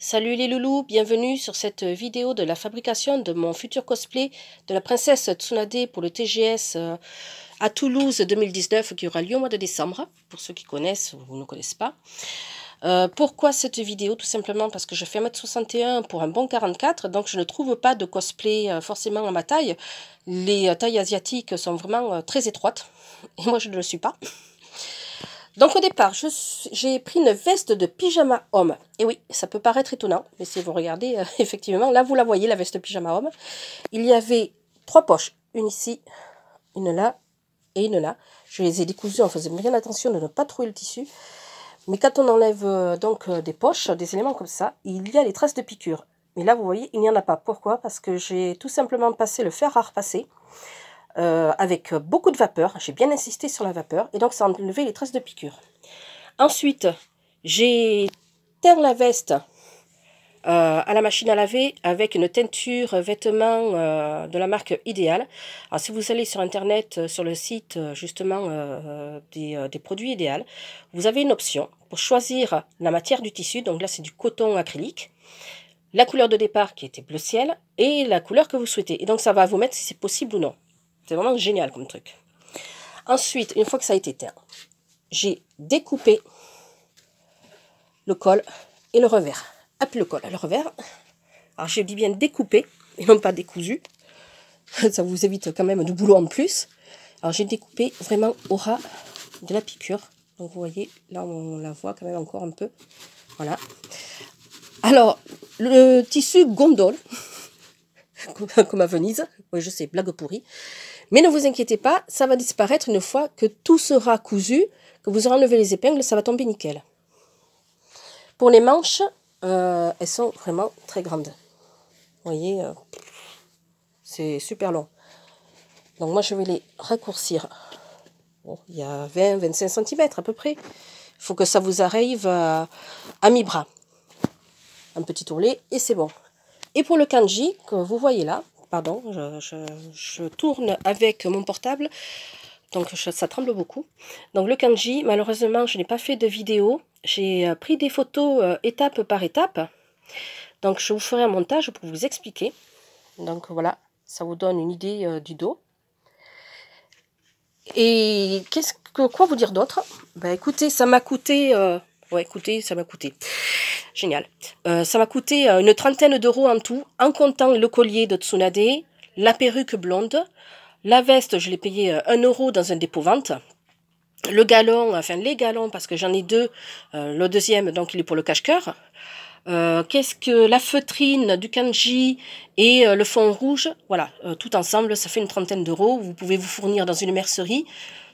Salut les loulous, bienvenue sur cette vidéo de la fabrication de mon futur cosplay de la princesse Tsunade pour le TGS à Toulouse 2019 qui aura lieu au mois de décembre, pour ceux qui connaissent ou ne connaissent pas. Pourquoi cette vidéo? Tout simplement parce que je fais 1m61 pour un bon 44, donc je ne trouve pas de cosplay forcément à ma taille. Les tailles asiatiques sont vraiment très étroites, et moi je ne le suis pas. Donc au départ, j'ai pris une veste de pyjama homme. Et oui, ça peut paraître étonnant, mais si vous regardez, effectivement, là vous la voyez, la veste pyjama homme. Il y avait 3 poches, une ici, une là et une là. Je les ai décousues en faisant bien attention de ne pas trouver le tissu. Mais quand on enlève des poches, des éléments comme ça, il y a les traces de piqûres. Mais là vous voyez, il n'y en a pas. Pourquoi? Parce que j'ai tout simplement passé le fer à repasser. Avec beaucoup de vapeur, j'ai bien insisté sur la vapeur, et donc ça a enlevé les traces de piqûres. Ensuite, j'ai teint la veste à la machine à laver avec une teinture vêtements de la marque Ideal. Alors si vous allez sur internet, sur le site justement des produits Ideal, vous avez une option pour choisir la matière du tissu, donc là c'est du coton acrylique, la couleur de départ qui était bleu ciel, et la couleur que vous souhaitez. Et donc ça va vous mettre si c'est possible ou non. C'est vraiment génial comme truc. Ensuite, une fois que ça a été teint, j'ai découpé le col et le revers. Hop, le col et le revers. Alors, j'ai dit bien découpé et non pas décousu. Ça vous évite quand même du boulot en plus. Alors, j'ai découpé vraiment au ras de la piqûre. Donc, vous voyez, là, on la voit quand même encore un peu. Voilà. Alors, le tissu gondole, comme à Venise. Oui, je sais, blague pourrie. Mais ne vous inquiétez pas, ça va disparaître une fois que tout sera cousu, que vous aurez enlevé les épingles, ça va tomber nickel. Pour les manches, elles sont vraiment très grandes. Vous voyez, c'est super long. Donc moi, je vais les raccourcir. Bon, il y a 20-25 cm à peu près. Il faut que ça vous arrive à mi-bras. Un petit ourlet et c'est bon. Et pour le kanji, que vous voyez là, pardon, je tourne avec mon portable, donc ça tremble beaucoup. Donc le kanji, malheureusement, je n'ai pas fait de vidéo. J'ai pris des photos étape par étape. Donc je vous ferai un montage pour vous expliquer. Donc voilà, ça vous donne une idée du dos. Et quoi vous dire d'autre? Ben écoutez, ça m'a coûté... ouais, écoutez, ça m'a coûté... Génial. Ça m'a coûté une trentaine d'euros en tout, en comptant le collier de Tsunade, la perruque blonde, la veste, je l'ai payé 1 euro dans un dépôt-vente, le galon, enfin les galons, parce que j'en ai 2, le deuxième, donc il est pour le cache-cœur. Qu'est-ce que la feutrine du kanji et le fond rouge, voilà, tout ensemble, ça fait une trentaine d'euros. Vous pouvez vous fournir dans une mercerie.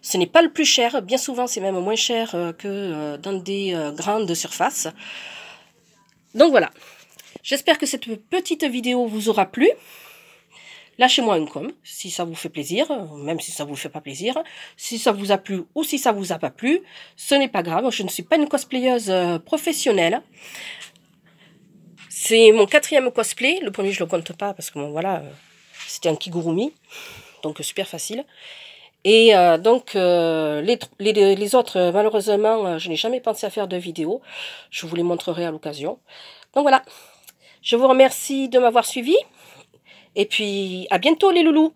Ce n'est pas le plus cher, bien souvent c'est même moins cher que dans des grandes surfaces. Donc voilà, j'espère que cette petite vidéo vous aura plu. Lâchez-moi un com si ça vous fait plaisir, même si ça ne vous fait pas plaisir. Si ça vous a plu ou si ça vous a pas plu, ce n'est pas grave, je ne suis pas une cosplayeuse professionnelle. C'est mon 4e cosplay, le premier je ne le compte pas parce que bon, voilà, c'était un kigurumi, donc super facile. Et donc les autres, malheureusement, je n'ai jamais pensé à faire de vidéo. Je vous les montrerai à l'occasion. Donc voilà, je vous remercie de m'avoir suivi. Et puis à bientôt les loulous.